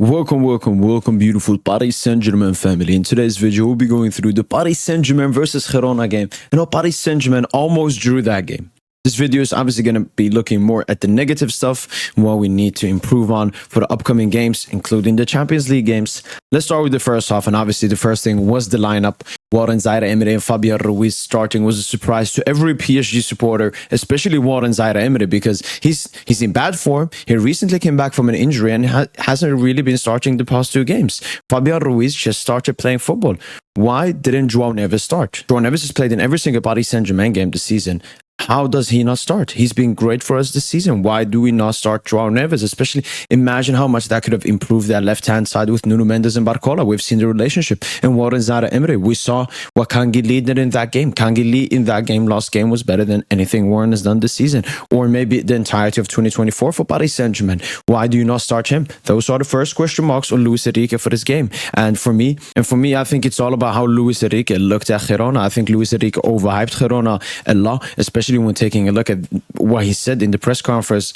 Welcome, beautiful Paris Saint Germain family. In today's video, we'll be going through the Paris Saint Germain versus Girona game. Paris Saint Germain almost drew that game. This video is obviously going to be looking more at the negative stuff, what we need to improve on for the upcoming games, including the Champions League games. Let's start with the first half, and obviously the first thing was the lineup. Warren Zaire-Emery and Fabian Ruiz starting was a surprise to every PSG supporter, especially Warren Zaire-Emery, because he's in bad form. He recently came back from an injury and hasn't really been starting the past two games. Fabian Ruiz just started playing football. Why didn't João Neves start? João Neves has played in every single Paris Saint Germain game this season. How does he not start? He's been great for us this season. Why do we not start João Neves? Especially imagine how much that could have improved that left-hand side with Nuno Mendes and Barcola. We've seen the relationship. And Warren Zaire-Emery, we saw what Kangi Lee did in that game. Kangi Lee in that game, last game, was better than anything Warren has done this season. Or maybe the entirety of 2024 for Paris Saint Germain. Why do you not start him? Those are the first question marks on Luis Enrique for this game. And for me, I think it's all about how Luis Enrique looked at Girona. I think Luis Enrique overhyped Girona a lot, especially when taking a look at what he said in the press conference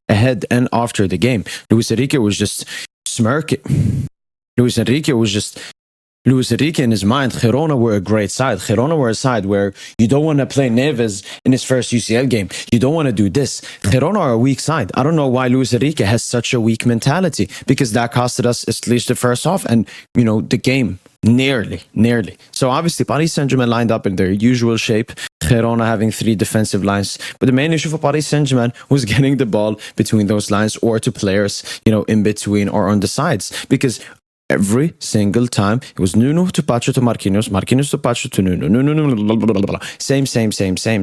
ahead and after the game. Luis Enrique was just smirking. Luis Enrique in his mind, Girona were a great side. Girona were a side where you don't want to play Neves in his first UCL game. You don't want to do this. Girona are a weak side. I don't know why Luis Enrique has such a weak mentality, because that costed us at least the first half and, the game. Nearly. So obviously Paris Saint Germain lined up in their usual shape. Girona having three defensive lines. But the main issue for Paris Saint Germain was getting the ball between those lines or to players, in between or on the sides. Because every single time it was Nuno to Pacho to Marquinhos, Marquinhos to Pacho to Nuno,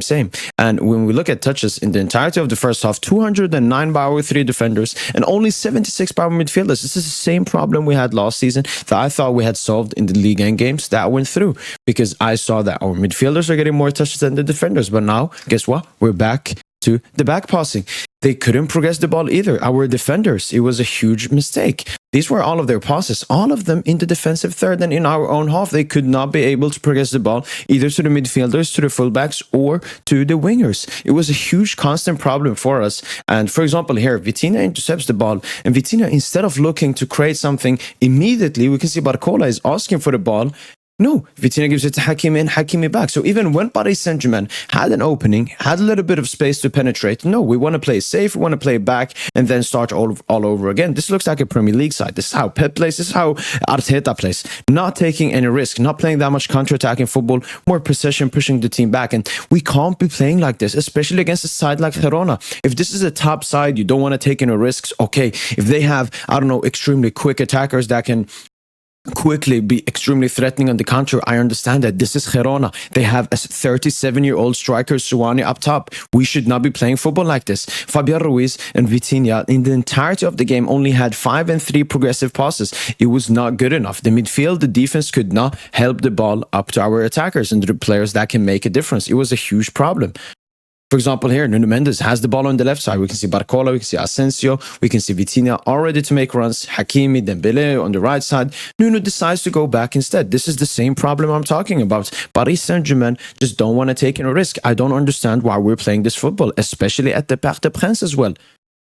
same. And when we look at touches in the entirety of the first half, 209 by our three defenders and only 76 by our midfielders. This is the same problem we had last season that I thought we had solved in the league end games that went through, because I saw that our midfielders are getting more touches than the defenders. But now, guess what? We're back to the back passing. They couldn't progress the ball either. Our defenders, it was a huge mistake. These were all of their passes, all of them in the defensive third and in our own half. They could not be able to progress the ball either to the midfielders, to the fullbacks, or to the wingers. It was a huge constant problem for us. And for example, here, Vitinha intercepts the ball, and Vitinha, instead of looking to create something immediately, we can see Barcola is asking for the ball. No, Vitinha gives it to Hakimi and Hakimi back. So even when Paris Saint Germain had an opening, had a little bit of space to penetrate, no, we want to play safe, we want to play back, and then start all over again. This looks like a Premier League side. This is how Pep plays, this is how Arteta plays. Not taking any risk, not playing that much counter-attacking football, more possession, pushing the team back. And we can't be playing like this, especially against a side like Girona. If this is a top side, you don't want to take any risks, okay. If they have, extremely quick attackers that can quickly be extremely threatening on the counter, I understand that. This is Girona. They have a 37-year-old striker, Suwani, up top. We should not be playing football like this. Fabian Ruiz and Vitinha in the entirety of the game only had 5 and 3 progressive passes. It was not good enough. The midfield, the defense could not help the ball up to our attackers and the players that can make a difference. It was a huge problem. For example, here, Nuno Mendes has the ball on the left side. We can see Barcola, we can see Asensio, we can see Vitinha all ready to make runs. Hakimi, Dembele on the right side. Nuno decides to go back instead. This is the same problem I'm talking about. Paris Saint Germain just don't want to take any risk. I don't understand why we're playing this football, especially at the Parc des Princes as well.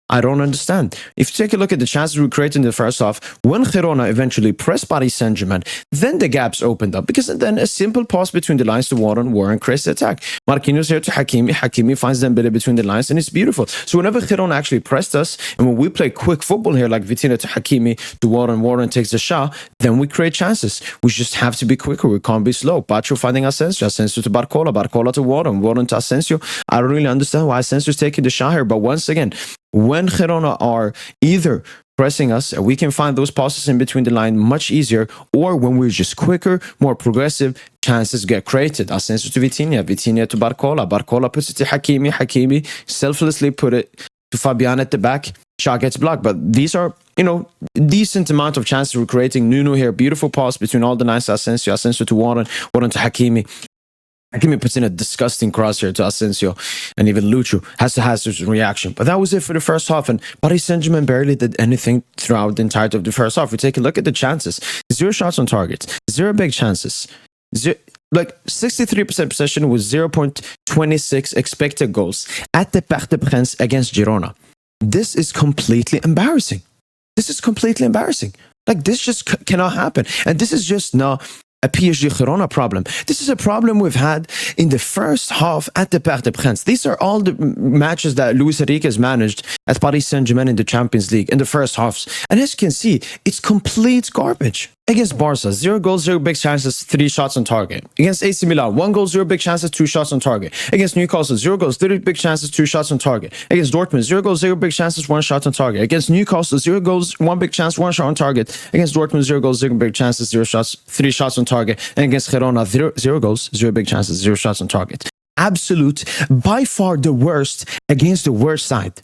I don't understand. If you take a look at the chances we created in the first half, when Girona eventually pressed Paris Saint Germain, then the gaps opened up, because then a simple pass between the lines to Warren creates the attack. Marquinhos here to Hakimi. Hakimi finds Dembele between the lines, and it's beautiful. So whenever Girona actually pressed us, and when we play quick football here, like Vitinha to Hakimi to Warren takes the shot, then we create chances. We just have to be quicker. We can't be slow. Pacho finding Asensio to Barcola to Warren to Asensio. I don't really understand why Asensio's taking the shot here, but once again, when Girona are either pressing us, we can find those passes in between the line much easier, or when we're just quicker, more progressive, chances get created. Asensio to Vitinha to Barcola puts it to Hakimi selflessly put it to Fabian at the back, shot gets blocked. But these are, decent amount of chances we're creating. Nuno here, beautiful pass between all the lines, Asensio to Warren to Hakimi. Hakimi puts in a disgusting cross here to Asensio, and even Lucho has his reaction. But that was it for the first half, and Paris Saint Germain barely did anything throughout the entirety of the first half. We take a look at the chances. 0 shots on target, 0 big chances, 63% possession with 0.26 expected goals at the Parc des Princes against Girona. This is completely embarrassing. This is completely embarrassing. Like, this just cannot happen. And this is just not a PSG Girona problem. This is a problem we've had in the first half at the Parc des Princes. These are all the matches that Luis Enrique has managed at Paris Saint Germain in the Champions League in the first halves. And as you can see, it's complete garbage. Against Barca, 0 goals, 0 big chances, 3 shots on target. Against AC Milan, 1 goal, 0 big chances, 2 shots on target. Against Newcastle, 0 goals, 3 big chances, 2 shots on target. Against Dortmund, 0 goals, 0 big chances, 1 shot on target. Against Newcastle, 0 goals, 1 big chance, 1 shot on target. Against Dortmund, 0 goals, 0 big chances, 0 shots, 3 shots on target. And against Girona, 0 goals, 0 big chances, 0 shots on target. Absolute, by far the worst against the worst side.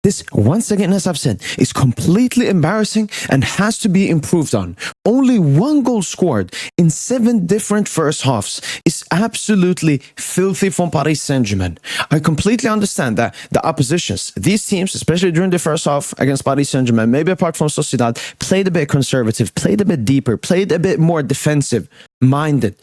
This, once again, as I've said, is completely embarrassing and has to be improved on. Only 1 goal scored in 7 different first halves is absolutely filthy from Paris Saint Germain. I completely understand that the oppositions, these teams, especially during the first half against Paris Saint Germain, maybe apart from Sociedad, played a bit conservative, played a bit deeper, played a bit more defensive minded.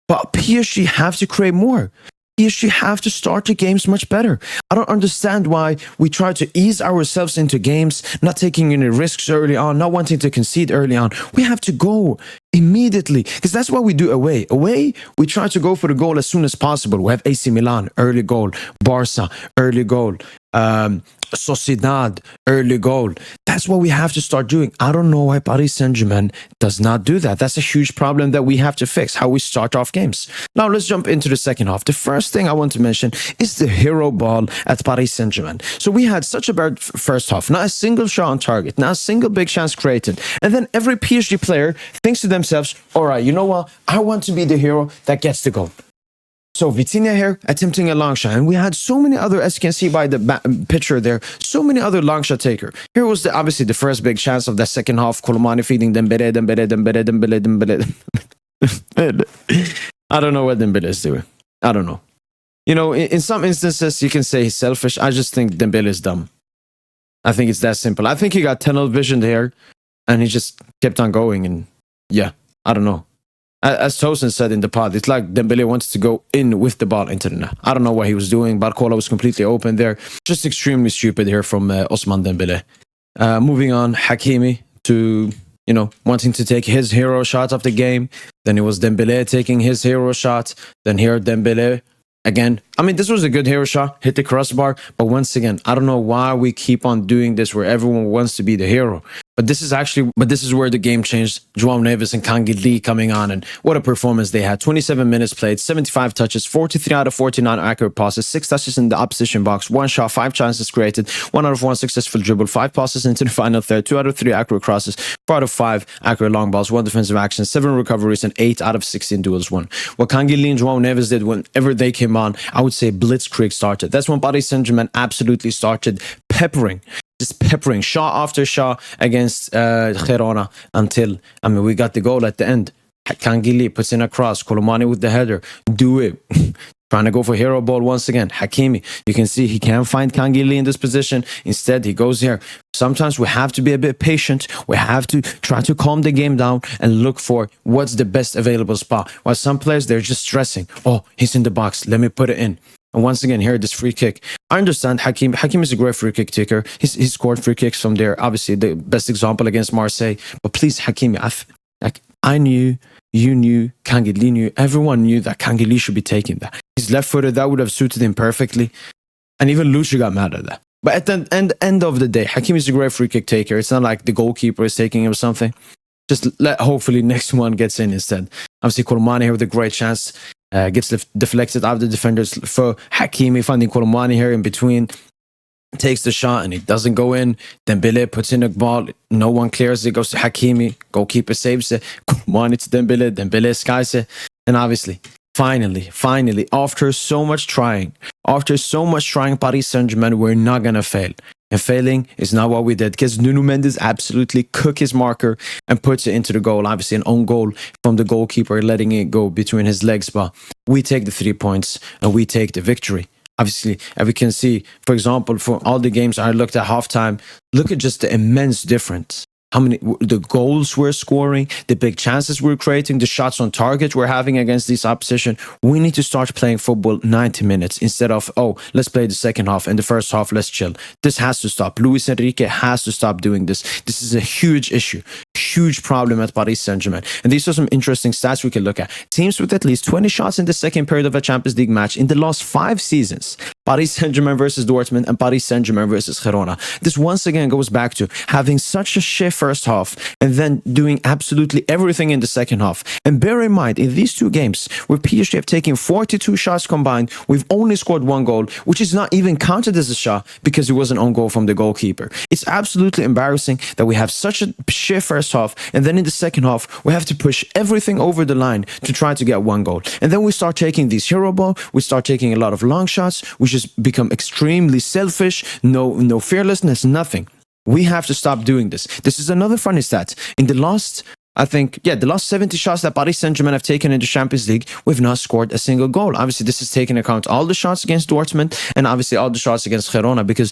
But PSG have to create more. PSG have to start the games much better. I don't understand why we try to ease ourselves into games, not taking any risks early on, not wanting to concede early on. We have to go immediately, because that's what we do away. Away, we try to go for the goal as soon as possible. We have AC Milan, early goal. Barca, early goal. Sociedad, early goal. That's what we have to start doing. I don't know why Paris Saint Germain does not do that. That's a huge problem that we have to fix, how we start off games. Now let's jump into the second half. The first thing I want to mention is the hero ball at Paris Saint Germain. So we had such a bad first half, not a single shot on target, not a single big chance created. And then every PSG player thinks to themselves, all right, you know what? I want to be the hero that gets the goal. So Vitinha here attempting a long shot, and we had so many other, as you can see by the picture there, so many other long shot taker. Here was obviously the first big chance of the second half. Kolomani feeding Dembele. I don't know what Dembele is doing. I don't know. You know, in some instances you can say he's selfish. I just think Dembele is dumb. I think it's that simple. I think he got tunnel vision there, and he just kept on going. And yeah, I don't know. As Tosin said in the pod, it's like Dembele wants to go in with the ball into the net. I don't know what he was doing. Barcola was completely open there. Just extremely stupid here from Ousmane Dembele. Moving on, Hakimi to, you know, wanting to take his hero shot of the game. Then it was Dembele taking his hero shot. Then here Dembele again. I mean, this was a good hero shot, hit the crossbar. But once again, I don't know why we keep on doing this where everyone wants to be the hero. But this is where the game changed. João Neves and Kangi Lee coming on, and what a performance they had. 27 minutes played, 75 touches, 43 out of 49 accurate passes, 6 touches in the opposition box, 1 shot, 5 chances created, 1 out of 1 successful dribble, 5 passes into the final third, 2 out of 3 accurate crosses, 4 out of 5 accurate long balls, 1 defensive action, 7 recoveries, and 8 out of 16 duels won. What Kangi Lee and João Neves did whenever they came on, I would say blitzkrieg started. That's when Paris Saint Germain absolutely started peppering shot after shot against Girona until, I mean, we got the goal at the end. Kangili puts in a cross, Kolomani with the header, do it. Trying to go for hero ball once again. Hakimi, you can see he can't find Kangili in this position. Instead, he goes here. Sometimes we have to be a bit patient. We have to try to calm the game down and look for what's the best available spot. While some players, they're just stressing. Oh, he's in the box. Let me put it in. And once again, here, this free kick. I understand Hakim is a great free kick taker. He scored free kicks from there. Obviously, the best example against Marseille. But please, Hakimi, I knew, you knew, Kangili knew, everyone knew that Kangili should be taking that. He's left-footed. That would have suited him perfectly. And even Lucha got mad at that. But at the end of the day, Hakim is a great free kick taker. It's not like the goalkeeper is taking him or something. Just hopefully next one gets in instead. Obviously, Kolomani here with a great chance. Gets deflected out of the defenders for Hakimi, finding Kolomani here in between. Takes the shot and it doesn't go in. Dembele puts in a ball. No one clears it. Goes to Hakimi. Goalkeeper saves it. Kolomani to Dembele. Dembele skies it. And obviously, finally, after so much trying, Paris Saint Germain, we're not going to fail. And failing is not what we did, because Nuno Mendes absolutely cooked his marker and puts it into the goal. Obviously, an own goal from the goalkeeper, letting it go between his legs. But we take the 3 points and we take the victory. Obviously, as we can see, for example, for all the games I looked at halftime, look at just the immense difference. how many the goals we're scoring, the big chances we're creating, the shots on target we're having against this opposition. We need to start playing football 90 minutes instead of, oh, let's play the second half and the first half, let's chill. This has to stop. Luis Enrique has to stop doing this. This is a huge issue, huge problem at Paris Saint Germain. And these are some interesting stats we can look at. Teams with at least 20 shots in the second period of a Champions League match in the last 5 seasons. Paris Saint Germain versus Dortmund and Paris Saint Germain versus Girona. This once again goes back to having such a shit first half and then doing absolutely everything in the second half. And bear in mind, in these 2 games where PSG have taken 42 shots combined, we've only scored 1 goal, which is not even counted as a shot because it was an own goal from the goalkeeper. It's absolutely embarrassing that we have such a shit first half, and then in the second half we have to push everything over the line to try to get 1 goal. And then we start taking these hero ball, we start taking a lot of long shots, we just become extremely selfish, no fearlessness, nothing. We have to stop doing this. This is another funny stat. In the last, the last 70 shots that Paris Saint Germain have taken in the Champions League, we've not scored a single goal. Obviously, this is taking account all the shots against Dortmund and obviously all the shots against Girona, because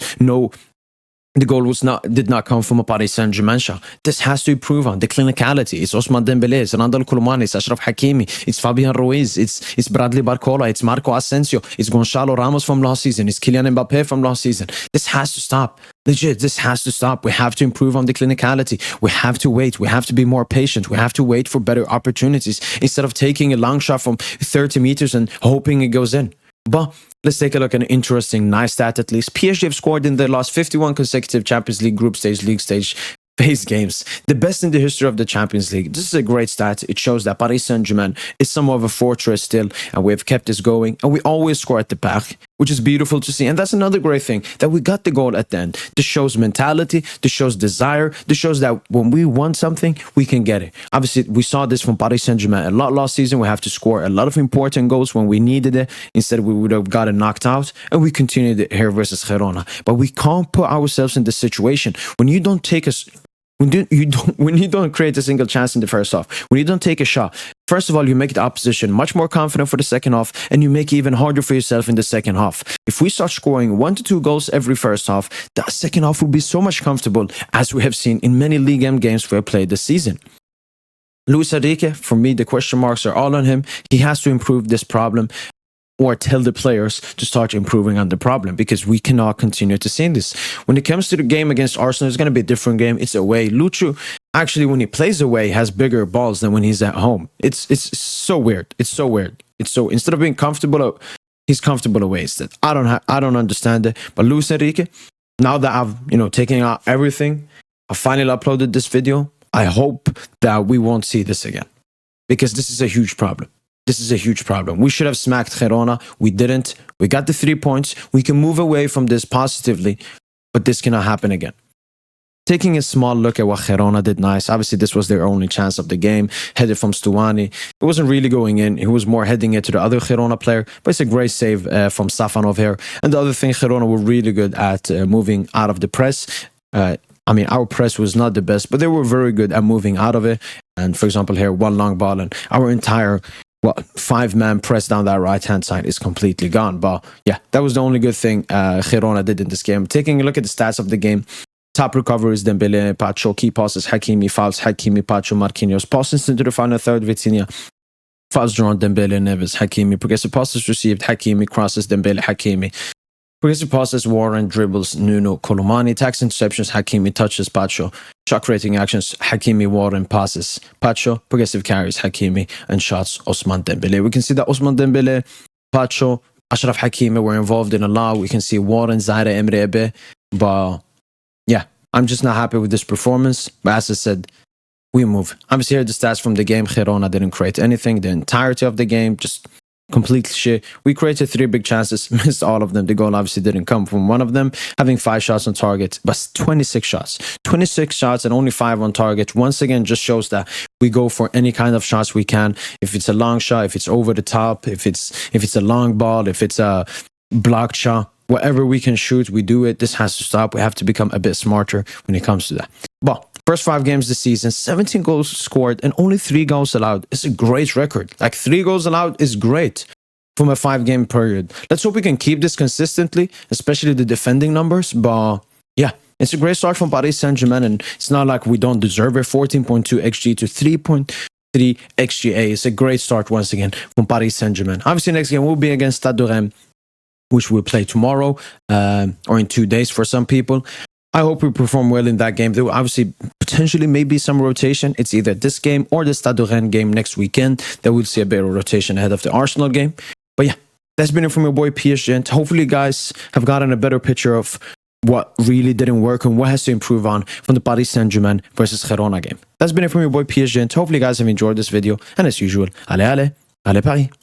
the goal did not come from a Paris Saint Germain shot. This has to improve on the clinicality. It's Ousmane Dembélé, it's Randal Koulibaly, it's Achraf Hakimi, it's Fabian Ruiz, it's Bradley Barcola, it's Marco Asensio, it's Gonçalo Ramos from last season, it's Kylian Mbappé from last season. This has to stop. Legit, this has to stop. We have to improve on the clinicality. We have to wait. We have to be more patient. We have to wait for better opportunities instead of taking a long shot from 30 meters and hoping it goes in. But let's take a look at an interesting, nice stat at least. PSG have scored in their last 51 consecutive Champions League group stage, league stage phase games, the best in the history of the Champions League. This is a great stat. It shows that Paris Saint Germain is somewhat of a fortress still, and we have kept this going, and we always score at the back, which is beautiful to see. And that's another great thing, that we got the goal at the end. This shows mentality, this shows desire, this shows that when we want something, we can get it. Obviously, we saw this from Paris Saint Germain a lot last season. We have to score a lot of important goals when we needed it. Instead, we would have gotten knocked out, and we continued it here versus Girona. But we can't put ourselves in this situation. When you don't take us, when you don't create a single chance in the first half, when you don't take a shot, first of all, you make the opposition much more confident for the second half, and you make it even harder for yourself in the second half. If we start scoring 1 to 2 goals every first half, the second half will be so much comfortable, as we have seen in many League M games we have played this season. Luis Enrique, for me, the question marks are all on him. He has to improve this problem, or tell the players to start improving on the problem, because we cannot continue to see this. When it comes to the game against Arsenal, it's going to be a different game. It's away. Lucho, actually, when he plays away, has bigger balls than when he's at home. It's so weird. It's so weird. It's so, instead of being comfortable, he's comfortable away instead. I don't understand it. But Luis Enrique, now that I've taken out everything, I finally uploaded this video. I hope that we won't see this again, because this is a huge problem. This is a huge problem. We should have smacked Girona. We didn't. We got the 3 points. We can move away from this positively, but this cannot happen again. Taking a small look at what Girona did nice. Obviously, this was their only chance of the game. Headed from Stuani. It wasn't really going in. He was more heading it to the other Girona player, but it's a great save from Safanov here. And the other thing, Girona were really good at moving out of the press. Our press was not the best, but they were very good at moving out of it. And for example, here, one long ball, and our entire 5-man press down that right-hand side is completely gone. But yeah, that was the only good thing Girona did in this game. Taking a look at the stats of the game, top recoveries, Dembélé, Pacho, key passes, Hakimi, fouls, Hakimi, Pacho, Marquinhos, passes into the final third, Vitinha, fouls drawn, Dembélé, Neves, Hakimi, progressive passes received, Hakimi, crosses, Dembélé, Hakimi, progressive passes, Warren, dribbles, Nuno, Koulibaly, tax interceptions, Hakimi, touches, Pacho, shot creating actions, Hakimi, Warren, passes, Pacho, progressive carries, Hakimi, and shots, Ousmane Dembélé. We can see that Ousmane Dembélé, Pacho, Achraf Hakimi were involved in a lot. We can see Warren, Zaire, Emre Ebe. But yeah, I'm just not happy with this performance. But as I said, we move. Obviously, here are the stats from the game. Girona didn't create anything. The entirety of the game, just complete shit. We created 3 big chances, missed all of them. The goal obviously didn't come from one of them, having 5 shots on target, but 26 shots. 26 shots and only 5 on target. Once again, just shows that we go for any kind of shots we can. If it's a long shot, if it's over the top, if it's a long ball, if it's a blocked shot, whatever we can shoot, we do it. This has to stop. We have to become a bit smarter when it comes to that. But first 5 games this season, 17 goals scored and only 3 goals allowed. It's a great record. Like 3 goals allowed is great from a 5-game period. Let's hope we can keep this consistently, especially the defending numbers. But yeah, It's a great start from Paris Saint Germain, and it's not like we don't deserve it. 14.2 XG to 3.3 XGA. It's a great start once again from Paris Saint Germain. Obviously, next game will be against Stade de Reims, which we'll play tomorrow or in 2 days for some people. I hope we perform well in that game. There will obviously potentially maybe some rotation. It's either this game or the Stade de Rennes game next weekend that we'll see a bit of rotation ahead of the Arsenal game. But yeah, that's been it from your boy PSG. And hopefully you guys have gotten a better picture of what really didn't work and what has to improve on from the Paris Saint Germain versus Girona game. That's been it from your boy PSG. And hopefully you guys have enjoyed this video. And as usual, allez, allez, allez Paris.